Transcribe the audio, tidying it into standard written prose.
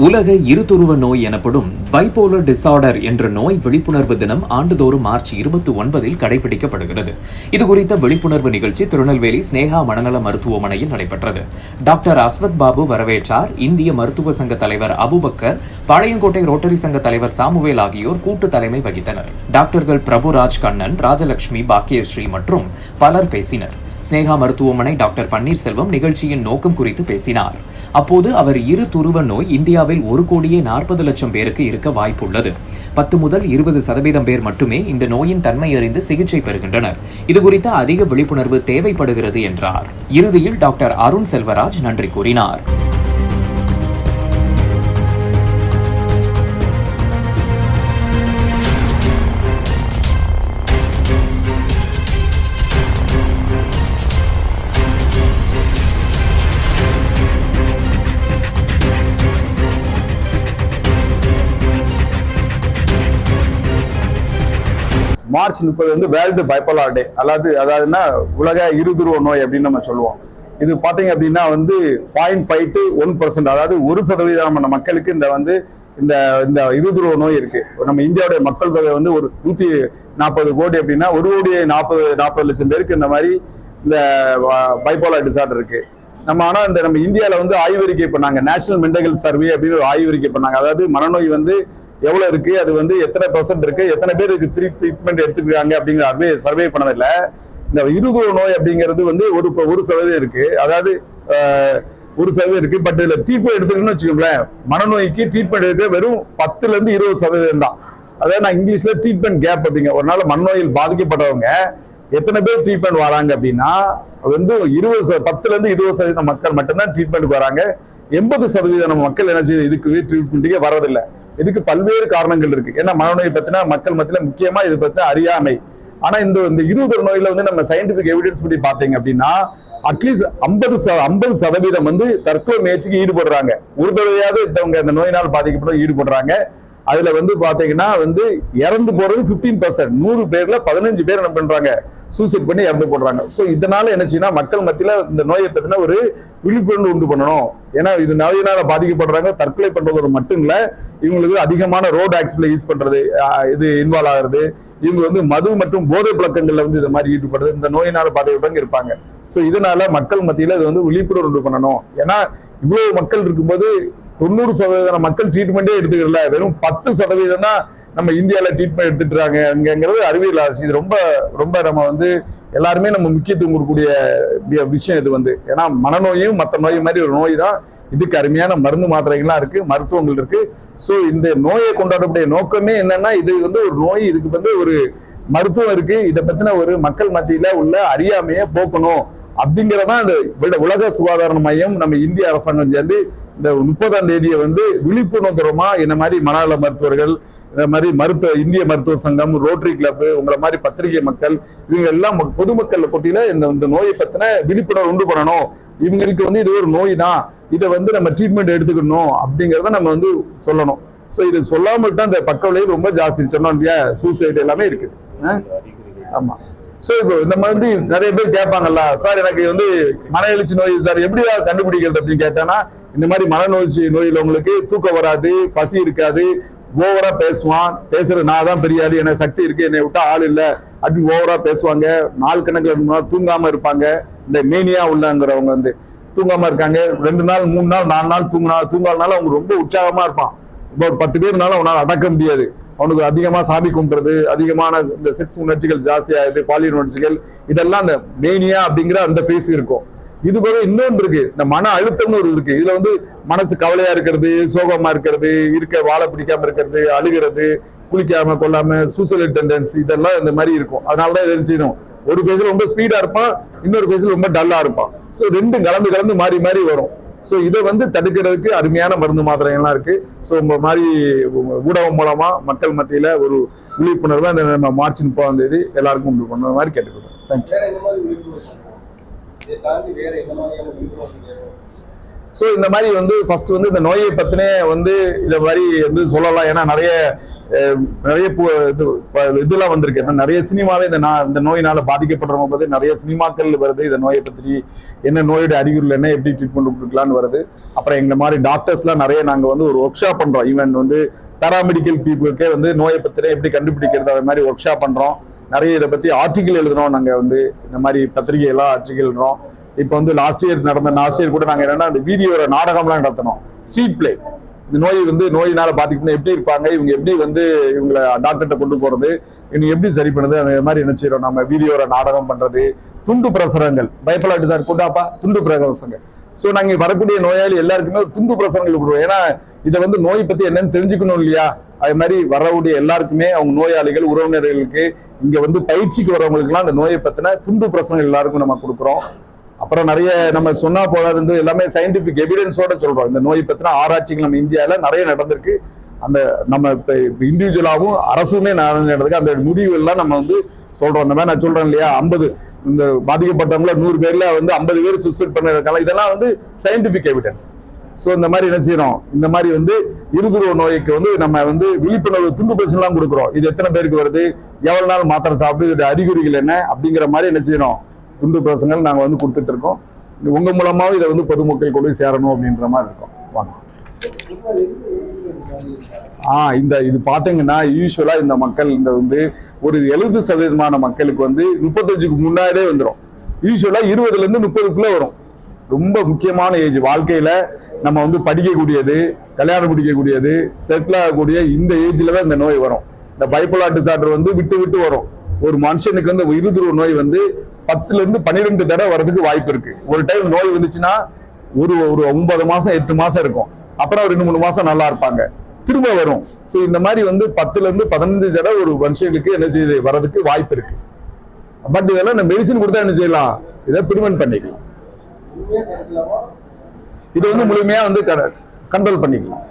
உலக இருதுருவ நோய் எனப்படும் பைபோலர் டிசார்டர் என்ற நோய் விழிப்புணர்வு தினம் ஆண்டுதோறும் மார்ச் 29 கடைபிடிக்கப்படுகிறது. இதுகுறித்த விழிப்புணர்வு நிகழ்ச்சி திருநெல்வேலி ஸ்னேகா மனநல மருத்துவமனையில் நடைபெற்றது. டாக்டர் அஸ்வத் பாபு வரவேற்றார். இந்திய மருத்துவ சங்க தலைவர் அபுபக்கர், பாளையங்கோட்டை ரோட்டரி சங்க தலைவர் சாமுவேல் ஆகியோர் கூட்டு தலைமை வகித்தனர். டாக்டர்கள் பிரபுராஜ் கண்ணன், ராஜலட்சுமி, பாக்கியஸ்ரீ மற்றும் பலர் பேசினர். ஸ்னேகா மருத்துவமனை டாக்டர் பன்னீர்செல்வம் நிகழ்ச்சியின் நோக்கம் குறித்து பேசினார். அப்போது அவர் இருதுருவ நோய் இந்தியாவில் 1,40,00,000 பேருக்கு இருக்க வாய்ப்புள்ளது. 10 முதல் 20% பேர் மட்டுமே இந்த நோயின் தன்மை அறிந்து சிகிச்சை பெறுகின்றனர். இதுகுறித்த அதிக விழிப்புணர்வு தேவைப்படுகிறது என்றார். இறுதியில் டாக்டர் அருண் செல்வராஜ் நன்றி கூறினார். மார்ச் 30 வந்து வேர்ல்டு பைபோலார் டே, அதாவதுன்னா உலக இருதுருவ நோய் அப்படின்னு நம்ம சொல்லுவோம். இது பாத்தீங்க அப்படின்னா வந்து 0.5 to 1%, அதாவது 1% மக்களுக்கு இந்த இருதுருவ நோய் இருக்கு. நம்ம இந்தியாவுடைய மக்கள் தொகை வந்து ஒரு 140 கோடி அப்படின்னா 1,40,00,000 பேருக்கு இந்த மாதிரி இந்த பைபோலார் டிசார்டர் இருக்கு. ஆனா நம்ம இந்தியாவில வந்து ஆய்வறிக்கை பண்ணாங்க, நேஷனல் மென்டல் ஹெல்த் சர்வே அப்படின்னு ஒரு ஆய்வறிக்கை பண்ணாங்க. அதாவது மனநோய் வந்து எவ்வளவு இருக்கு, அது வந்து எத்தனை % இருக்கு, எத்தனை பேர் இதுக்கு ட்ரீட்மெண்ட் எடுத்துக்கிறாங்க அப்படிங்கிற சர்வே பண்ணதில்ல. இந்த இருதுருவ நோய் அப்படிங்கிறது வந்து 1% இருக்கு, அதாவது 1% இருக்கு. பட் இதுல ட்ரீட்மெண்ட் எடுத்துக்கணும்னு வச்சுக்கோங்களேன், மனநோய்க்கு ட்ரீட்மெண்ட் எடுக்க வெறும் 10 to 20% தான். அதாவது நான் இங்கிலீஷ்ல ட்ரீட்மெண்ட் கேப் அப்படிங்க. ஒரு நாள் மனநோயில் பாதிக்கப்பட்டவங்க எத்தனை பேர் ட்ரீட்மெண்ட் வராங்க அப்படின்னா வந்து 10 to 20% மக்கள் மட்டும்தான் ட்ரீட்மெண்ட்டுக்கு வராங்க. 80% மக்கள் என்ன செய்யுது, இதுக்கு ட்ரீட்மெண்ட்டுக்கே வர்றதில்லை. இதுக்கு பல்வேறு காரணங்கள் இருக்கு. ஏன்னா மனநோய் பத்தினா மக்கள் மத்தியில முக்கியமா இது பத்தின அறியாமை. ஆனா இந்த இருதுருவ நோயில வந்து நம்ம சயின்டிபிக் எவிடன்ஸ் படி பாத்தீங்க அப்படின்னா அட்லீஸ்ட் 50% வந்து தற்கொலை முயற்சிக்கு ஈடுபடுறாங்க. ஒரு தடவையாவது இந்த நோயினால் பாதிக்கப்பட்ட ஈடுபடுறாங்க. அதுல வந்து பாத்தீங்கன்னா வந்து இறந்து போறது 15%. 100 பேர்ல 15 பேர் என்ன பண்றாங்க, சூசைட் பண்ணி இறந்து போடுறாங்க. சோ இதனால என்ன செய்யணும், மக்கள் மத்தியில இந்த நோயை பத்தின ஒரு விழிப்புணர்வு உண்டு பண்ணணும். ஏன்னா இது நோயினால பாதிக்கப்படுறாங்க, தற்கொலை பண்றது மட்டும் இல்ல, இவங்களுக்கு அதிகமான ரோடு ஆக்சிடென்ட்ல யூஸ் பண்றது, இது இன்வால்வ் ஆகுறது, இவங்க வந்து மது மற்றும் போதை பழக்கங்கள்ல வந்து இந்த மாதிரி ஈடுபடுறது, இந்த நோயினால பாதிக்கப்பட்டவங்க இருப்பாங்க. சோ இதனால மக்கள் மத்தியில இது வந்து விழிப்புணர்வு உண்டு பண்ணணும். ஏன்னா இவ்வளவு மக்கள் இருக்கும்போது 90% மக்கள் ட்ரீட்மெண்டே எடுத்துக்கல, வெறும் 10% தான் நம்ம இந்தியாவில ட்ரீட்மெண்ட் எடுத்துட்டு இருக்காங்க அங்கிறது அறிவியல் அரசு. இது ரொம்ப ரொம்ப நம்ம வந்து எல்லாருமே நம்ம முக்கியத்துவம் கொடுக்கக்கூடிய விஷயம் இது வந்து. ஏன்னா மனநோயும் மற்ற நோய் மாதிரி ஒரு நோய் தான். இதுக்கு அருமையான மருந்து மாத்திரைகள்லாம் இருக்கு, மருத்துவங்கள் இருக்கு. சோ இந்த நோயை கொண்டாடக்கூடிய நோக்கமே என்னன்னா, இது வந்து ஒரு நோய், இதுக்கு வந்து ஒரு மருத்துவம் இருக்கு, இதை பத்தின ஒரு மக்கள் மத்தியில உள்ள அறியாமையை போக்கணும் அப்படிங்கறதான் இந்த உலக சுகாதார மையம் நம்ம இந்திய அரசாங்கம் சேர்ந்து இந்த 30ஆம் தேதியை வந்து விழிப்புணர்வுமா இந்த மாதிரி மனநல மருத்துவர்கள், இந்த மாதிரி இந்திய மருத்துவ சங்கம், ரோட்டரி கிளப், உங்களை மாதிரி பத்திரிகை மக்கள், இவங்க எல்லாம் பொதுமக்கள் போட்டியில இந்த நோயை பத்தின விழிப்புணர்வு உண்டு பண்ணணும். இவங்களுக்கு வந்து இது ஒரு நோய் தான், இதை வந்து நம்ம ட்ரீட்மெண்ட் எடுத்துக்கணும் அப்படிங்கறத நம்ம வந்து சொல்லணும். சோ இது சொல்லாமல் தான் இந்த பக்க விளைவு ரொம்ப ஜாஸ்தி. சொன்னோம் இல்லையா, சூசைட் எல்லாமே இருக்குது. ஆமா. சோ இப்போ நம்ம வந்து நிறைய பேர் கேட்பாங்கல்ல, சார் எனக்கு வந்து மன எழுச்சி நோய் சார் எப்படி கண்டுபிடிக்கிறது அப்படின்னு கேட்டானா, இந்த மாதிரி நோயில உங்களுக்கு தூக்கம் வராது, பசி இருக்காது, ஓவரா பேசுவான், பேசுறது நான் தான் பெரிய ஆளு, எனக்கு சக்தி இருக்கு, என்னை விட்டா ஆள் இல்லை அப்படின்னு ஓவரா பேசுவாங்க. நாள் கணக்கில் தூங்காம இருப்பாங்க. இந்த மேனியா உள்ளங்கிறவங்க வந்து தூங்காம இருக்காங்க. 2 நாள் 3 நாள் 4 நாள் தூங்காதனால அவங்க ரொம்ப உற்சாகமா இருப்பான். இப்போ 10 பேர்னால அவனால அடக்க முடியாது. அவனுக்கு அதிகமா சாமி கும்பிடுறது, அதிகமான இந்த செக்ஸ் உணர்ச்சிகள் ஜாஸ்தியாகுது, பாலியல் உணர்ச்சிகள், இதெல்லாம் அந்த மேனியா அப்படிங்கிற அந்த ஃபேஸ் இருக்கும். இது போல இன்னொன்று இருக்கு, இந்த மன அழுத்தம்னு ஒரு இருக்கு. இதுல வந்து மனசு கவலையா இருக்கிறது, சோகமா இருக்கிறது, வாழை பிடிக்காம இருக்கிறது, அழுகிறது, குளிக்காம கொள்ளாம, சூசைடல் டெண்டன்சி, இதெல்லாம் இந்த மாதிரி இருக்கும். அதனாலதான் இதை செய்யணும். ஒரு பேஸ்ல ரொம்ப ஸ்பீடா இருப்பான், இன்னொரு பேஸ்ல ரொம்ப டல்லா இருப்பான். சோ ரெண்டும் கலந்து மாறி மாறி வரும். சோ இதை வந்து தடுக்கிறதுக்கு அருமையான மருந்து மாத்திரைகள்லாம் இருக்கு. சோ இந்த மாதிரி ஊடகம் மூலமா மக்கள் மத்தியில ஒரு விழிப்புணர்வு நம்ம மார்ச் 30ஆம் தேதி எல்லாருக்கும் உண்டு பண்ண மாதிரி கேட்டுக்கிறோம். தேங்க்யூ. சோ இந்த மாதிரி வந்து ஃபர்ஸ்ட் வந்து இந்த நோயை பத்தினே வந்து இதை மாதிரி வந்து சொல்லலாம். ஏன்னா நிறைய நிறைய இதெல்லாம் வந்திருக்கு. நிறைய சினிமாவே இந்த நோயினால பாதிக்கப்படுறவங்க பத்தி நிறைய சினிமாக்கள் வருது. இந்த நோயை பற்றி என்ன, நோயோட அறிகுறிகள் என்ன, எப்படி ட்ரீட்மெண்ட் கொடுக்கலான்னு வருது. அப்புறம் எங்களை மாதிரி டாக்டர்ஸ்லாம் நிறைய நாங்க வந்து ஒரு ஒர்க் ஷாப் பண்றோம். ஈவன் வந்து பேராமெடிக்கல் பீப்புளுக்கே வந்து நோயை பத்தின எப்படி கண்டுபிடிக்கிறது அது மாதிரி ஒர்க் ஷாப் பண்றோம். நிறைய இதை பத்தி ஆர்டிகிள் எழுதுறோம். நாங்க வந்து இந்த மாதிரி பத்திரிகை எல்லாம் ஆர்டிகிள் எழுதுறோம். இப்போ வந்து லாஸ்ட் இயர் கூட நாங்க என்னன்னா அந்த வீடியோட நாடகம்லாம் நடத்தணும். Street play. இந்த நோய் வந்து நோயினால பாதிக்கணும், எப்படி இருப்பாங்க, இவங்க எப்படி வந்து இவங்களை டாக்டர்கிட்ட கொண்டு போறது, இவங்க எப்படி சரி பண்ணுது, அந்த மாதிரி என்ன செய்யறோம். நம்ம வீடியோட நாடகம் பண்றது, துண்டு பிரசுரங்கள், பைப்போலார் டிசார்டர் கொண்டாப்பா துண்டு பிரசுரங்கள். ஸோ நாங்க வரக்கூடிய நோயாளி எல்லாருக்குமே துண்டு பிரசுரங்கள் கொடுக்குறோம். ஏன்னா இதை வந்து நோய் பத்தி என்னன்னு தெரிஞ்சுக்கணும் இல்லையா. அது மாதிரி வரக்கூடிய எல்லாருக்குமே அவங்க நோயாளிகள் உறவினர்களுக்கு இங்க வந்து பயிற்சிக்கு வரவங்களுக்கு எல்லாம் அந்த நோயை பத்தின துண்டு பிரசுரங்கள் எல்லாருக்கும் நம்ம கொடுக்குறோம். அப்புறம் நிறைய நம்ம சொன்னா போதாது எல்லாமே சயின்டிபிக் எவிடன்ஸோட சொல்றோம். இந்த நோய் பத்தின ஆராய்ச்சிகள் நம்ம இந்தியாவில நிறைய நடந்திருக்கு. அந்த நம்ம இப்ப இண்டிவிஜுவலாகவும் அரசுமே நடந்திருக்கு. அந்த முடிவுகள்லாம் நம்ம வந்து சொல்றோம். இந்த மாதிரி நான் சொல்றேன் இல்லையா, 50 இந்த பாதிக்கப்பட்டவங்கள 100 பேர்ல வந்து 50 பேர் சூசைட் பண்ணிருக்காங்க. இதெல்லாம் வந்து சயின்டிபிக் எவிடன்ஸ். ஸோ இந்த மாதிரி என்ன செய்யறோம், இந்த மாதிரி வந்து இருதுருவ நோய்க்கு வந்து நம்ம வந்து விழிப்புணர்வு துண்டு பிரச்சனைலாம் கொடுக்குறோம். இது எத்தனை பேருக்கு வருது, எவ்வளவு நாள் மாத்திரை சாப்பிட்டு, இதோட அறிகுறிகள் என்ன அப்படிங்கிற மாதிரி என்ன செய்யறோம், துண்டு பிரசங்கள் நாங்க வந்து கொடுத்துட்டு இருக்கோம். உங்க மூலமாவும் இதை வந்து பொதுமக்கள் கொண்டு சேரணும் அப்படின்ற மாதிரி இருக்கும். வாங்க. இது பாத்தீங்கன்னா யூஸ்வலா இந்த மக்கள் இந்த வந்து ஒரு 70% மக்களுக்கு வந்து 35க்கு முன்னாடியே வந்துடும். யூஸ்வலா 20ல இருந்து 30க்குள்ள வரும். ரொம்ப முக்கியமான ஏஜ் வாழ்க்கையில நம்ம வந்து படிக்கக்கூடியது, கல்யாணம் முடிக்கக்கூடியது, செட்டில் ஆகக்கூடிய இந்த ஏஜ்ல தான் இந்த நோய் வரும். இந்த பைப்போலார் டிசார்டர் வந்து விட்டு விட்டு வரும். ஒரு மனுஷனுக்கு வந்து இருதுருவ நோய் வந்து 10ல இருந்து 12 தடவை வரதுக்கு வாய்ப்பு இருக்கு. ஒரு டைம் நோய் வந்துச்சுன்னா ஒரு 9 மாசம் 8 மாசம் இருக்கும். அப்புறம் 2-3 மாசம் நல்லா இருப்பாங்க, திரும்ப வரும். ஸோ இந்த மாதிரி வந்து 10ல இருந்து 15 தடவை ஒரு மனுஷனுக்கு என்ன செய்யுது வரதுக்கு வாய்ப்பு இருக்கு. பட் இதெல்லாம் நம்ம மெடிசன் கொடுத்தா என்ன செய்யலாம், இதை ப்ரிவென்ட் பண்ணிக்கலாம். இது வந்து முழுமையா வந்து கண்ட்ரோல் பண்ணிக்கலாம்.